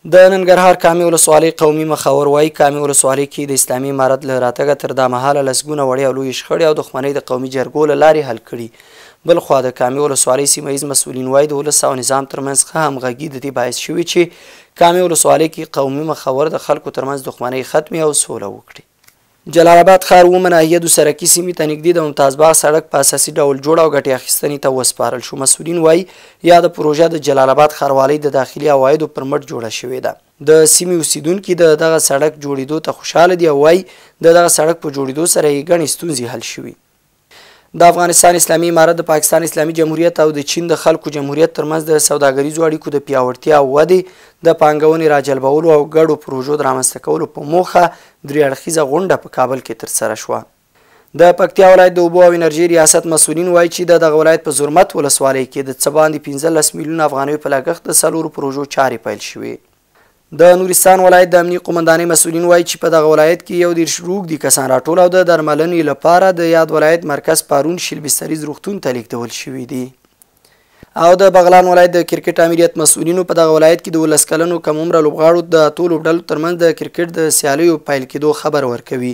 د ننګرهار کامې ولسوالۍ قومي مخور وایي کامې ولسوالۍ کې د اسلامي امارت له راتګه تر دا مهاله لسګونه وړې او لویې شخړې او دښمنۍ د قومي جرګو له لارې حل کړي. بلخوا د کامې ولسوالۍ سیمه ییز مسؤلین وایي د ولس او نظام ترمنځ ښه همغږي د دې باعث شوې چې کامې ولسوالۍ کې قومي مخور د خلکو ترمنځ دښمنۍ ختمې او سوله وکړي. جلال آباد ښار اومه ناحیه دوسرکي سیمې ته نږدې د ممتاز باغ سړک په اساسي ډول جوړ او ګټې اخیستنې ته وسپارل شو. مسؤلین وایي یاده پروژه د جلال آباد ښاروالۍ د داخلي عوایدو پر مټ جوړه شوې ده. د سیمې اوسیدونکي د دغه سړک جوړېدو ته خوشحاله دي او وایي د دغه سړک په جوړېدو سره یې ګڼې ستونزې حل شوي. د افغانستان اسلامي امارت د پاکستان اسلامي جمهوریت او د چین د خلکو جمهوریت ترمنځ د سوداګریزو اړیکو د پیاوړتیا او ودې د پانګونې راجلبولو او ګډو پروژو د رامنځته کولو په موخه درې اړخیزه غونډه په کابل کې ترسره شوه. د پکتیا ولایت د اوبو او انرژي ریاست مسؤلین وایي چې د دغه ولایت په زرمت ولسوالۍ کې د څه باندې 15 میلیونه افغانیو په لګښت د 4 پروژو چارې پیل شوې. د نورستان ولایت د امنیې قومندانۍ مسؤلین وایي چې په دغه ولایت کې یو دېرش روږدي کسان راټول او د درملنې لپاره د یاد ولایت مرکز پارون شیل بستریز روغتون ته لیږدول شوي دي. او د بغلان ولایت د کرکټ امریت مسؤلینو په دغه ولایت کې د 19 کلنو کم عمره لوبغاړو د اتو لوبډلو ترمنځ د کرکټ د سیالیو پیل کېدو خبر ورکوي.